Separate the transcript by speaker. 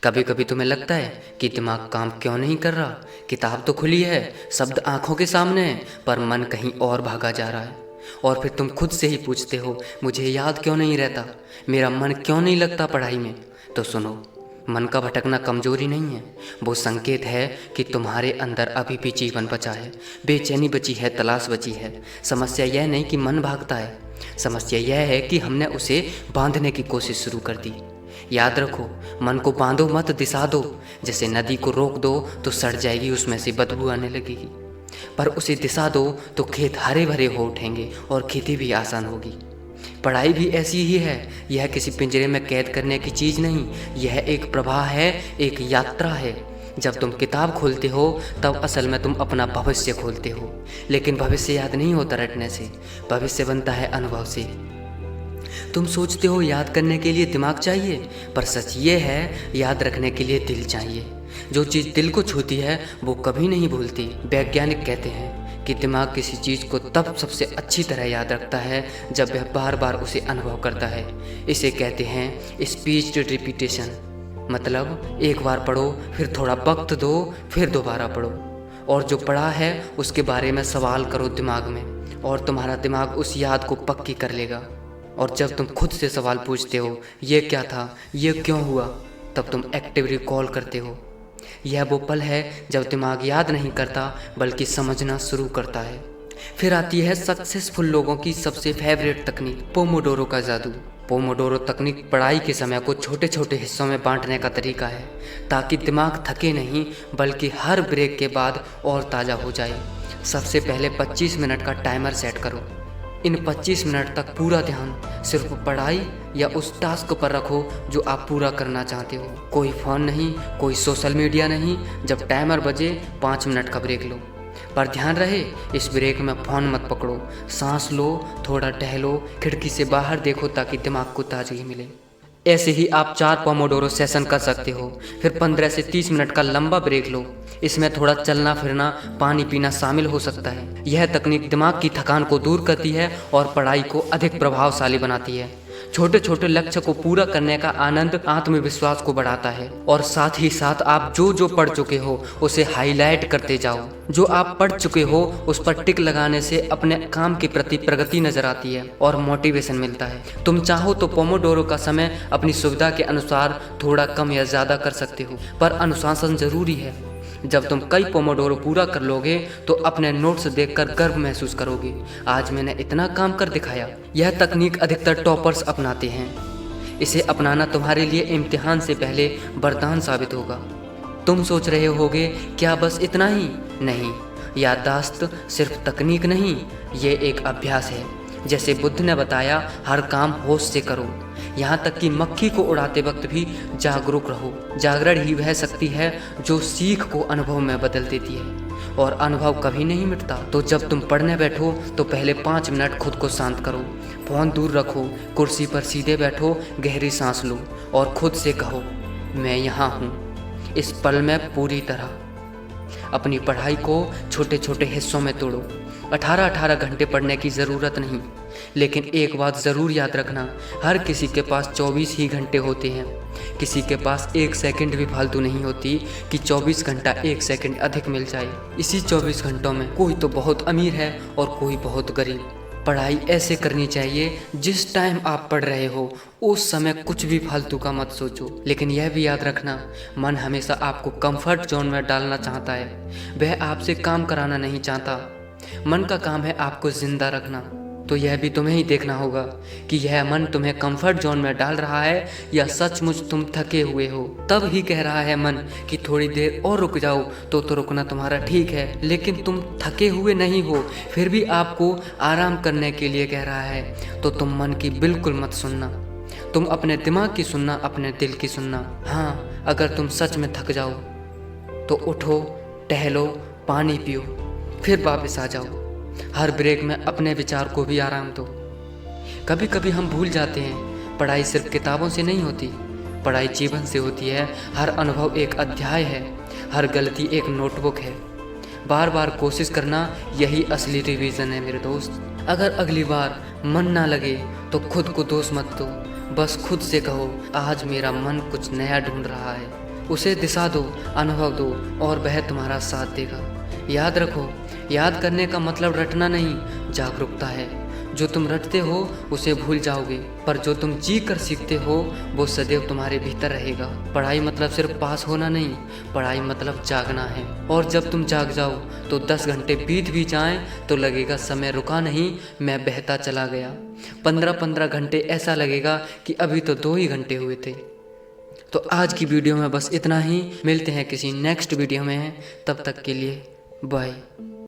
Speaker 1: कभी कभी तुम्हें लगता है कि दिमाग काम क्यों नहीं कर रहा। किताब तो खुली है, शब्द आंखों के सामने है, पर मन कहीं और भागा जा रहा है। और फिर तुम खुद से ही पूछते हो, मुझे याद क्यों नहीं रहता, मेरा मन क्यों नहीं लगता पढ़ाई में। तो सुनो, मन का भटकना कमजोरी नहीं है, वो संकेत है कि तुम्हारे अंदर अभी भी जीवन बचा है, बेचैनी बची है, तलाश बची है। समस्या यह नहीं कि मन भागता है, समस्या यह है कि हमने उसे बांधने की कोशिश शुरू कर दी। याद रखो, मन को बांधो मत, दिशा दो। जैसे नदी को रोक दो तो सड़ जाएगी, उसमें से बदबू आने लगेगी, पर उसे दिशा दो तो खेत हरे भरे हो उठेंगे और खेती भी आसान होगी। पढ़ाई भी ऐसी ही है, यह किसी पिंजरे में कैद करने की चीज़ नहीं, यह एक प्रवाह है, एक यात्रा है। जब तुम किताब खोलते हो तब असल में तुम अपना भविष्य खोलते हो, लेकिन भविष्य याद नहीं होता रटने से, भविष्य बनता है अनुभव से। तुम सोचते हो याद करने के लिए दिमाग चाहिए, पर सच ये है याद रखने के लिए दिल चाहिए। जो चीज़ दिल को छूती है वो कभी नहीं भूलती। वैज्ञानिक कहते हैं कि दिमाग किसी चीज़ को तब सबसे अच्छी तरह याद रखता है जब वह बार बार उसे अनुभव करता है। इसे कहते हैं स्पीच्ड रिपीटेशन। मतलब एक बार पढ़ो, फिर थोड़ा वक्त दो, फिर दोबारा पढ़ो, और जो पढ़ा है उसके बारे में सवाल करो दिमाग में, और तुम्हारा दिमाग उस याद को पक्की कर लेगा। और जब तुम खुद से सवाल पूछते हो, ये क्या था, ये क्यों हुआ, तब तुम एक्टिव रिकॉल करते हो। यह वो पल है जब दिमाग याद नहीं करता बल्कि समझना शुरू करता है। फिर आती है सक्सेसफुल लोगों की सबसे फेवरेट तकनीक, पोमोडोरो का जादू। पोमोडोरो तकनीक पढ़ाई के समय को छोटे छोटे हिस्सों में बांटने का तरीका है, ताकि दिमाग थके नहीं बल्कि हर ब्रेक के बाद और ताज़ा हो जाए। सबसे पहले 25 मिनट का टाइमर सेट करो। इन 25 मिनट तक पूरा ध्यान सिर्फ पढ़ाई या उस टास्क पर रखो जो आप पूरा करना चाहते हो। कोई फ़ोन नहीं, कोई सोशल मीडिया नहीं। जब टाइमर बजे 5 मिनट का ब्रेक लो, पर ध्यान रहे इस ब्रेक में फ़ोन मत पकड़ो। सांस लो, थोड़ा टहलो, खिड़की से बाहर देखो ताकि दिमाग को ताजगी मिले। ऐसे ही आप 4 पोमोडोरो सेशन कर सकते हो। फिर 15 से 30 मिनट का लंबा ब्रेक लो। इसमें थोड़ा चलना फिरना, पानी पीना शामिल हो सकता है। यह तकनीक दिमाग की थकान को दूर करती है और पढ़ाई को अधिक प्रभावशाली बनाती है। छोटे छोटे लक्ष्य को पूरा करने का आनंद आत्मविश्वास को बढ़ाता है, और साथ ही साथ आप जो जो पढ़ चुके हो उसे हाईलाइट करते जाओ। जो आप पढ़ चुके हो उस पर टिक लगाने से अपने काम के प्रति प्रगति नजर आती है और मोटिवेशन मिलता है। तुम चाहो तो पोमोडोरो का समय अपनी सुविधा के अनुसार थोड़ा कम या ज़्यादा कर सकते हो, पर अनुशासन जरूरी है। जब तुम कई पोमोडोरो पूरा कर लोगे तो अपने नोट्स देखकर गर्व महसूस करोगे, आज मैंने इतना काम कर दिखाया। यह तकनीक अधिकतर टॉपर्स अपनाते हैं। इसे अपनाना तुम्हारे लिए इम्तिहान से पहले वरदान साबित होगा। तुम सोच रहे होगे क्या बस इतना ही? नहीं, याददाश्त सिर्फ तकनीक नहीं, ये एक अभ्यास है। जैसे बुद्ध ने बताया, हर काम होश से करो, यहाँ तक कि मक्खी को उड़ाते वक्त भी जागरूक रहो। जागरण ही वह शक्ति है जो सीख को अनुभव में बदल देती है, और अनुभव कभी नहीं मिटता। तो जब तुम पढ़ने बैठो तो पहले 5 मिनट खुद को शांत करो, फ़ोन दूर रखो, कुर्सी पर सीधे बैठो, गहरी सांस लो और खुद से कहो, मैं यहाँ हूँ, इस पल में पूरी तरह। अपनी पढ़ाई को छोटे छोटे हिस्सों में तोड़ो। 18-18 घंटे पढ़ने की ज़रूरत नहीं, लेकिन एक बात ज़रूर याद रखना, हर किसी के पास 24 ही घंटे होते हैं। किसी के पास 1 सेकंड भी फालतू नहीं होती कि 24 घंटा 1 सेकंड अधिक मिल जाए। इसी 24 घंटों में कोई तो बहुत अमीर है और कोई बहुत गरीब। पढ़ाई ऐसे करनी चाहिए, जिस टाइम आप पढ़ रहे हो उस समय कुछ भी फालतू का मत सोचो। लेकिन यह भी याद रखना, मन हमेशा आपको कंफर्ट जोन में डालना चाहता है, वह आपसे काम कराना नहीं चाहता। मन का काम है आपको जिंदा रखना। तो यह भी तुम्हें ही देखना होगा कि यह मन तुम्हें कंफर्ट जोन में डाल रहा है या सचमुच तुम थके हुए हो। तब ही कह रहा है मन कि थोड़ी देर और रुक जाओ, तो रुकना तुम्हारा ठीक है, लेकिन तुम थके हुए नहीं हो, फिर भी आपको आराम करने के लिए कह रहा है। तो तुम मन की बिल्कुल मत सुनना, तुम अपने दिमाग की सुनना, अपने दिल की सुनना। हाँ, अगर तुम सच में थक जाओ तो उठो, टहलो, पानी पियो, फिर वापस आ जाओ। हर ब्रेक में अपने विचार को भी आराम दो। कभी कभी हम भूल जाते हैं, पढ़ाई सिर्फ किताबों से नहीं होती, पढ़ाई जीवन से होती है। हर अनुभव एक अध्याय है, हर गलती एक नोटबुक है। बार बार कोशिश करना, यही असली रिवीजन है मेरे दोस्त। अगर अगली बार मन ना लगे तो खुद को दोष मत दो, बस खुद से कहो, आज मेरा मन कुछ नया ढूंढ रहा है, उसे दिशा दो, अनुभव दो और वह तुम्हारा साथ देगा। याद रखो, याद करने का मतलब रटना नहीं, जागरूकता है। जो तुम रटते हो उसे भूल जाओगे, पर जो तुम जी कर सीखते हो वो सदैव तुम्हारे भीतर रहेगा। पढ़ाई मतलब सिर्फ पास होना नहीं, पढ़ाई मतलब जागना है। और जब तुम जाग जाओ तो 10 घंटे बीत भी जाएं तो लगेगा समय रुका नहीं, मैं बहता चला गया। 15-15 घंटे ऐसा लगेगा कि अभी तो 2 ही घंटे हुए थे। तो आज की वीडियो में बस इतना ही। मिलते हैं किसी नेक्स्ट वीडियो में, तब तक के लिए बाय।